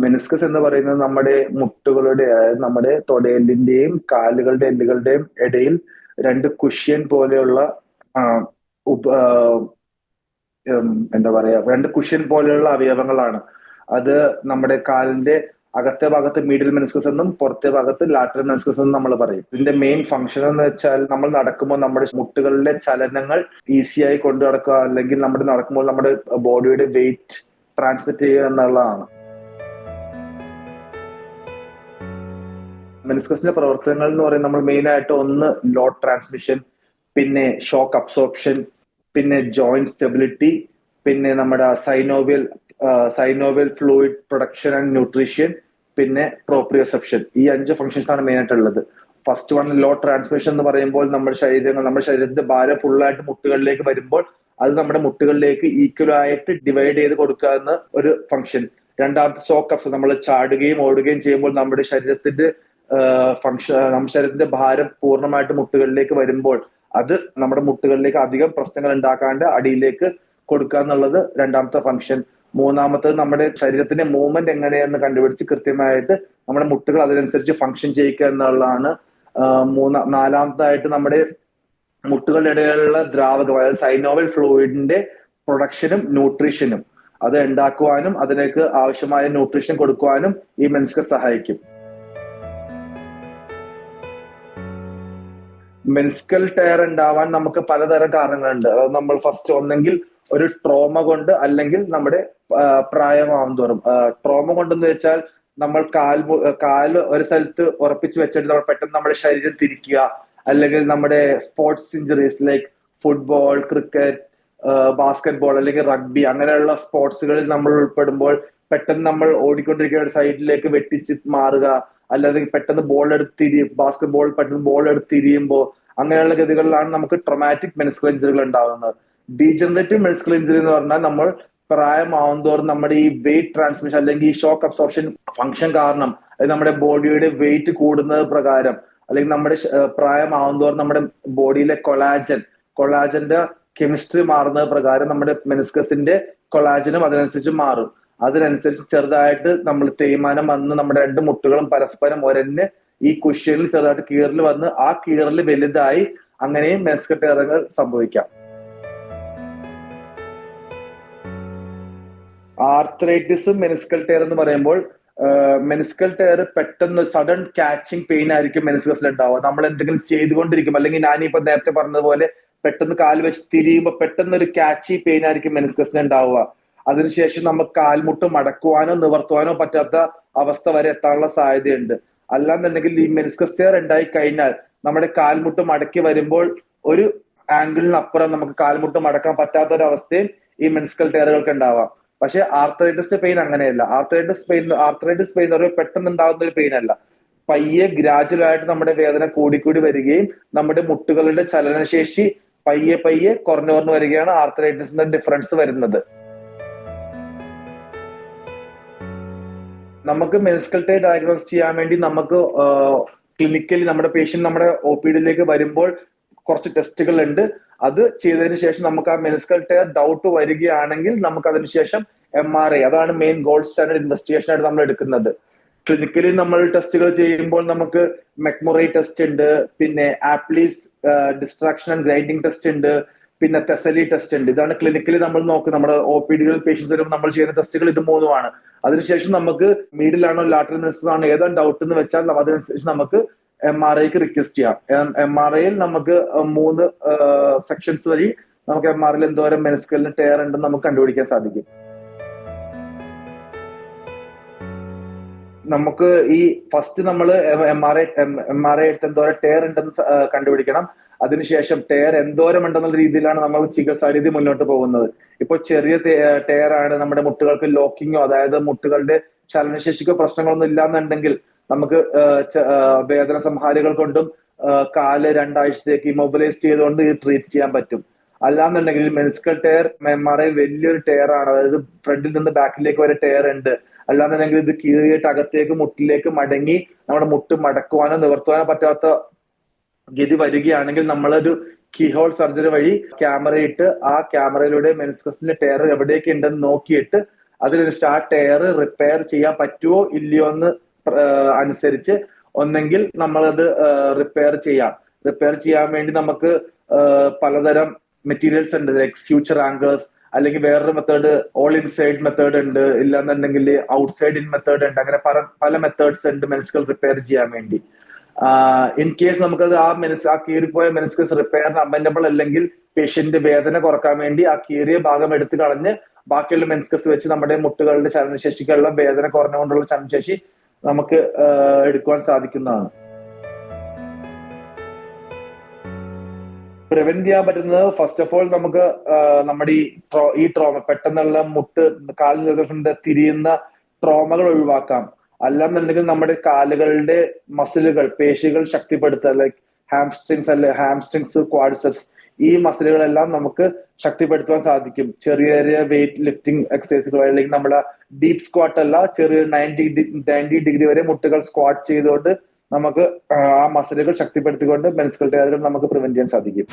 Meniscus എന്ന് പറയുന്നത് നമ്മുടെ മുട്ടുകളുടെ, അതായത് നമ്മുടെ തൊടയെല്ലിന്റെയും കാലുകളുടെ എല്ലുകളുടെയും ഇടയിൽ രണ്ട് കുഷ്യൻ പോലെയുള്ള ആ, ഉപ- ആ, എന്താ പറയാ, രണ്ട് കുഷ്യൻ പോലെയുള്ള അവയവങ്ങളാണ്. അത് നമ്മുടെ കാലിന്റെ അകത്തെ ഭാഗത്ത് മീഡിയൽ മെനിസ്കസ് എന്നും പുറത്തെ ഭാഗത്ത് ലാറ്ററൽ മെനിസ്കസ് എന്നും നമ്മൾ പറയും. ഇതിന്റെ മെയിൻ ഫംഗ്ഷൻ എന്ന് വെച്ചാൽ നമ്മൾ നടക്കുമ്പോൾ നമ്മുടെ മുട്ടുകളിലെ ചലനങ്ങൾ ഈസിയായി കൊണ്ടു നടക്കുക, അല്ലെങ്കിൽ നമ്മുടെ നടക്കുമ്പോൾ നമ്മുടെ ബോഡിയുടെ വെയിറ്റ് ട്രാൻസ്മിറ്റ് ചെയ്യുക എന്നുള്ളതാണ്. മെനിസ്കസിന്റെ പ്രവർത്തനങ്ങൾ എന്ന് പറയുന്നത് നമ്മൾ മെയിൻ ആയിട്ട് ഒന്ന് ലോഡ് ട്രാൻസ്മിഷൻ, പിന്നെ ഷോക്ക് അബ്സോർപ്ഷൻ, പിന്നെ ജോയിന്റ് സ്റ്റെബിലിറ്റി, പിന്നെ നമ്മുടെ synovial fluid production and nutrition, പിന്നെ പ്രോപ്രിയോസെപ്ഷൻ. ഈ 5 ഫംഗ്ഷൻസ് ആണ് മെയിൻ ആയിട്ടുള്ളത്. ഫസ്റ്റ് വൺ ലോ ട്രാൻസ്മിഷൻ എന്ന് പറയുമ്പോൾ നമ്മുടെ ശരീരത്തിന്റെ ഭാരം ഫുള്ളായിട്ട് മുട്ടുകളിലേക്ക് വരുമ്പോൾ അത് നമ്മുടെ മുട്ടുകളിലേക്ക് ഈക്വൽ ആയിട്ട് ഡിവൈഡ് ചെയ്ത് കൊടുക്കാവുന്ന ഒരു ഫംഗ്ഷൻ. രണ്ടാമത്തെ ഷോക്ക് അപ്സ്, നമ്മൾ ചാടുകയും ഓടുകയും ചെയ്യുമ്പോൾ നമ്മുടെ ശരീരത്തിന്റെ നമ്മുടെ ശരീരത്തിന്റെ ഭാരം പൂർണ്ണമായിട്ട് മുട്ടുകളിലേക്ക് വരുമ്പോൾ അത് നമ്മുടെ മുട്ടുകളിലേക്ക് അധികം പ്രശ്നങ്ങൾ ഉണ്ടാക്കാണ്ട് അടിയിലേക്ക് കൊടുക്കുക എന്നുള്ളത് രണ്ടാമത്തെ ഫംഗ്ഷൻ. മൂന്നാമത്തത് നമ്മുടെ ശരീരത്തിന്റെ മൂവ്മെന്റ് എങ്ങനെയെന്ന് കണ്ടുപിടിച്ച് കൃത്യമായിട്ട് നമ്മുടെ മുട്ടുകൾ അതിനനുസരിച്ച് ഫംഗ്ഷൻ ചെയ്യിക്കുക എന്നുള്ളതാണ്. നാലാമതായിട്ട് നമ്മുടെ മുട്ടുകളുടെ ഇടയിലുള്ള ദ്രാവകം, അതായത് സൈനോവൽ ഫ്ലൂയിഡിന്റെ പ്രൊഡക്ഷനും ന്യൂട്രീഷനും അത് ഉണ്ടാക്കുവാനും അതിലേക്ക് ആവശ്യമായ ന്യൂട്രീഷൻ കൊടുക്കുവാനും ഈ മെനിസ്കസ് സഹായിക്കും. മെനിസ്കൽ ടയർ ഉണ്ടാവാൻ നമുക്ക് പലതരം കാരണങ്ങളുണ്ട്. അത് നമ്മൾ ഫസ്റ്റ് ഒന്നെങ്കിൽ ഒരു ട്രോമ കൊണ്ട്, അല്ലെങ്കിൽ നമ്മുടെ പ്രായമാവും തോറും. ട്രോമ കൊണ്ടെന്ന് വെച്ചാൽ നമ്മൾ കാല് ഒരു സ്ഥലത്ത് ഉറപ്പിച്ച് വെച്ചിട്ട് നമ്മൾ പെട്ടെന്ന് നമ്മുടെ ശരീരം തിരിക്കുക, അല്ലെങ്കിൽ നമ്മുടെ sports injuries like football, cricket, basket ball അല്ലെങ്കിൽ റഗ്ബി അങ്ങനെയുള്ള സ്പോർട്സുകളിൽ നമ്മൾ ഉൾപ്പെടുമ്പോൾ പെട്ടെന്ന് നമ്മൾ ഓടിക്കൊണ്ടിരിക്കുന്ന ഒരു സൈഡിലേക്ക് വെട്ടിച്ച് മാറുക, അല്ലാതെ പെട്ടെന്ന് ബോൾ എടുത്ത് ബാസ്കറ്റ് ബോൾ പെട്ടെന്ന് ബോൾ എടുത്ത് തിരിയുമ്പോൾ അങ്ങനെയുള്ള ഗതികളിലാണ് നമുക്ക് ട്രോമാറ്റിക് മെനിസ്കൽ ഇഞ്ചറികൾ ഉണ്ടാകുന്നത്. ഡീജനറേറ്റീവ് മെനിസ്കൽ ഇഞ്ചറി എന്ന് പറഞ്ഞാൽ നമ്മൾ പ്രായമാവും തോറും നമ്മുടെ ഈ വെയിറ്റ് ട്രാൻസ്മിഷൻ അല്ലെങ്കിൽ ഈ ഷോക്ക് അബ്സോർപ്ഷൻ ഫംഗ്ഷൻ കാരണം, അത് നമ്മുടെ ബോഡിയുടെ വെയിറ്റ് കൂടുന്നത് പ്രകാരം, അല്ലെങ്കിൽ നമ്മുടെ പ്രായമാവും തോറും നമ്മുടെ ബോഡിയിലെ കൊളാജന്റെ കെമിസ്ട്രി മാറുന്നത് പ്രകാരം നമ്മുടെ മെനിസ്കസിന്റെ കൊളാജനും അതിനനുസരിച്ച് മാറും. അതിനനുസരിച്ച് ചെറുതായിട്ട് നമ്മൾ തേയ്മാനം വന്ന് നമ്മുടെ രണ്ട് മുട്ടുകളും പരസ്പരം ഒരഞ്ഞ് ഈ കുഷ്യനിൽ ചെറുതായിട്ട് കീറൽ വന്ന് ആ കീറൽ വലുതായി അങ്ങനെയും മെനിസ്കൽ ടയറുകൾ സംഭവിക്കാം. ആർത്രൈറ്റിസും മെനിസ്കൽ ടയർ എന്ന് പറയുമ്പോൾ മെനിസ്കൽ ടയർ പെട്ടെന്ന് സഡൻ കാച്ചിങ് പെയിൻ ആയിരിക്കും മെനിസ്കസിൽ ഉണ്ടാവുക. നമ്മൾ എന്തെങ്കിലും ചെയ്തുകൊണ്ടിരിക്കും, അല്ലെങ്കിൽ ഞാനിപ്പോ നേരത്തെ പറഞ്ഞതുപോലെ പെട്ടെന്ന് കാൽ വെച്ച് തിരിയുമ്പോൾ പെട്ടെന്ന് ഒരു കാച്ചി പെയിൻ ആയിരിക്കും മെനിസ്കസിന് ഉണ്ടാവുക. അതിനുശേഷം നമുക്ക് കാൽമുട്ട് മടക്കുവാനോ നിവർത്തുവാനോ പറ്റാത്ത അവസ്ഥ വരെ എത്താനുള്ള സാധ്യതയുണ്ട്. അല്ലാന്നുണ്ടെങ്കിൽ ഈ മെനിസ്കസ് ടയർ ഉണ്ടായി കഴിഞ്ഞാൽ നമ്മുടെ കാൽമുട്ട് മടക്കി വരുമ്പോൾ ഒരു ആംഗിളിനപ്പുറം നമുക്ക് കാൽമുട്ട് മടക്കാൻ പറ്റാത്ത ഒരു അവസ്ഥയും ഈ മെനിസ്കൽ ടയറുകൾക്ക് ഉണ്ടാവാം. പക്ഷെ ആർത്രൈറ്റിസ് പെയിൻ അങ്ങനെയല്ല. ആർത്രൈറ്റിസ് പെയിൻ എന്ന് പറയുമ്പോൾ പെട്ടെന്ന് ഉണ്ടാകുന്ന ഒരു പെയിൻ അല്ല. പയ്യെ ഗ്രാജുവൽ ആയിട്ട് നമ്മുടെ വേദന കൂടിക്കൂടി വരികയും നമ്മുടെ മുട്ടുകളുടെ ചലനശേഷി പയ്യെ കുറഞ്ഞു വരികയാണ് ആർത്രൈറ്റിസിന്റെ ഡിഫറൻസ് വരുന്നത്. നമുക്ക് മെനിസ്കൽ ടയർ ഡയഗ്നോസ് ചെയ്യാൻ വേണ്ടി നമുക്ക് ക്ലിനിക്കലി നമ്മുടെ പേഷ്യന്റ് നമ്മുടെ ഒ പി ഡിയിലേക്ക് വരുമ്പോൾ കുറച്ച് ടെസ്റ്റുകൾ ഉണ്ട്. അത് ചെയ്തതിനു ശേഷം നമുക്ക് ആ മെനിസ്കൽ ടയർ ഡൗട്ട് വരികയാണെങ്കിൽ നമുക്ക് അതിനുശേഷം MRI, അതാണ് മെയിൻ ഗോൾഡ് സ്റ്റാൻഡേർഡ് ഇൻവെസ്റ്റിഗേഷൻ ആയിട്ട് നമ്മൾ എടുക്കുന്നത്. ക്ലിനിക്കലി നമ്മൾ ടെസ്റ്റുകൾ ചെയ്യുമ്പോൾ നമുക്ക് മെക്മുറൈ ടെസ്റ്റ് ഉണ്ട്, പിന്നെ ആപ്ലീസ് ഡിസ്ട്രാക്ഷൻ ആൻഡ് ഗ്രൈൻഡിങ് ടെസ്റ്റ് ഉണ്ട്, പിന്നെ തെസലി ടെസ്റ്റ് ഉണ്ട്. ഇതാണ് ക്ലിനിക്കലി നമ്മൾ നോക്കുന്നത്. നമ്മുടെ ഒ പി ഡികളിൽ പേഷ്യൻസ് വരുമ്പോൾ നമ്മൾ ചെയ്യുന്ന ടെസ്റ്റുകൾ ഇത് മൂന്നുമാണ്. അതിനുശേഷം നമുക്ക് മീഡിലാണോ ലാറ്ററൽ മെനിസ്കസ് ആണോ ഏതാണ് ഡൗട്ട് എന്ന് വെച്ചാൽ അതിനനുസരിച്ച് നമുക്ക് MRIക്ക് റിക്വസ്റ്റ് ചെയ്യാം. MRIയിൽ നമുക്ക് 3 സെക്ഷൻസ് വഴി നമുക്ക് MRIയിൽ എന്തോരം മെനിസ്കലിന് ടയർ ഉണ്ടെന്ന് നമുക്ക് കണ്ടുപിടിക്കാൻ സാധിക്കും. നമുക്ക് ഈ ഫസ്റ്റ് നമ്മൾ MRI എടുത്ത് എന്തോരം ടയർ ഉണ്ടെന്ന് കണ്ടുപിടിക്കണം. അതിനുശേഷം ടയർ എന്തോരം ഉണ്ടെന്നുള്ള രീതിയിലാണ് നമ്മൾ ചികിത്സാ രീതി മുന്നോട്ട് പോകുന്നത്. ഇപ്പൊ ചെറിയ ടയർ ആണ്, നമ്മുടെ മുട്ടുകൾക്ക് ലോക്കിങ്ങോ അതായത് മുട്ടുകളുടെ ചലനശേഷിക്കോ പ്രശ്നങ്ങളൊന്നും ഇല്ലാന്നുണ്ടെങ്കിൽ നമുക്ക് വേദന സംഹാരികൾ കൊണ്ടും കാല് 2 ആഴ്ചത്തേക്ക് ഇമൊബിലൈസ് ചെയ്തുകൊണ്ട് ട്രീറ്റ് ചെയ്യാൻ പറ്റും. അല്ലാന്നുണ്ടെങ്കിൽ മെനിസ്കൽ ടയർ MRI വലിയൊരു ടയർ ആണ്, അതായത് ഫ്രണ്ടിൽ നിന്ന് ബാക്കിലേക്ക് വരെ ടയർ ഉണ്ട്. അല്ലാന്നുണ്ടെങ്കിൽ ഇത് കീറിയിട്ട് അകത്തേക്ക് മുട്ടിലേക്ക് മടങ്ങി നമ്മുടെ മുട്ട് മടക്കുവാനോ നിവർത്തുവാനോ പറ്റാത്ത ഗതി വരികയാണെങ്കിൽ നമ്മളൊരു കീഹോൾ സർജറി വഴി ക്യാമറ ഇട്ട് ആ ക്യാമറയിലൂടെ മെനിസ്കസിന്റെ ടയർ എവിടേക്ക് ഉണ്ടെന്ന് നോക്കിയിട്ട് അതിനനുസരിച്ച് ആ ടയർ റിപ്പയർ ചെയ്യാൻ പറ്റുമോ ഇല്ലയോ എന്ന് അനുസരിച്ച് ഒന്നെങ്കിൽ നമ്മളത് റിപ്പയർ ചെയ്യാൻ വേണ്ടി നമുക്ക് പലതരം മെറ്റീരിയൽസ് ഉണ്ട്, ലൈക് ഫ്യൂച്ചർ ആങ്കേഴ്സ്, അല്ലെങ്കിൽ വേറൊരു മെത്തേഡ് ഓൾ ഇൻസൈഡ് മെത്തേഡ് ഉണ്ട്, ഇല്ലാന്നുണ്ടെങ്കിൽ ഔട്ട്സൈഡ് ഇൻ മെത്തേഡ് ഉണ്ട്. അങ്ങനെ പല മെത്തേഡ്സ് ഉണ്ട് മെനിസ്കൽ റിപ്പയർ ചെയ്യാൻ വേണ്ടി. ഇൻ കേസ് നമുക്കത് ആ കീറിപ്പോയ മെനിസ്കസ് റിപ്പയറിന് അവൈലബിൾ അല്ലെങ്കിൽ പേഷ്യന്റ് വേദന കുറക്കാൻ വേണ്ടി ആ കീറിയ ഭാഗം എടുത്തു കളഞ്ഞ് ബാക്കിയുള്ള മെനിസ്കസ് വെച്ച് നമ്മുടെ മുട്ടുകളുടെ ചലനശേഷിക്കുള്ള വേദന കുറഞ്ഞുകൊണ്ടുള്ള ചലനശേഷി നമുക്ക് എടുക്കുവാൻ സാധിക്കുന്നതാണ്. പ്രിവെന്റ് ചെയ്യാൻ പറ്റുന്നത് ഫസ്റ്റ് ഓഫ് ഓൾ നമുക്ക് നമ്മുടെ ഈ ട്രോമ, പെട്ടെന്നുള്ള കാലിന്റെ തിരിയുന്ന ട്രോമകൾ ഒഴിവാക്കാം. അല്ലാന്നുണ്ടെങ്കിൽ നമ്മുടെ കാലുകളുടെ മസിലുകൾ, പേശികൾ ശക്തിപ്പെടുത്തുക, ലൈക് ഹാംസ്ട്രിങ്സ്, ക്വാഡ്രിസെപ്സ്, ഈ മസിലുകളെല്ലാം നമുക്ക് ശക്തിപ്പെടുത്തുവാൻ സാധിക്കും. ചെറിയ ചെറിയ വെയിറ്റ് ലിഫ്റ്റിംഗ് എക്സസൈസുകൾ, അല്ലെങ്കിൽ നമ്മുടെ ഡീപ് സ്ക്വാട്ട് അല്ല, ചെറിയ 90 ഡിഗ്രി വരെ മുട്ടുകൾ സ്ക്വാട്ട് ചെയ്തുകൊണ്ട് നമുക്ക് ആ മസിലുകൾ ശക്തിപ്പെടുത്തിക്കൊണ്ട് മെനിസ്കൽ ടയറുകൾ നമുക്ക് പ്രിവെന്റ് ചെയ്യാൻ സാധിക്കും.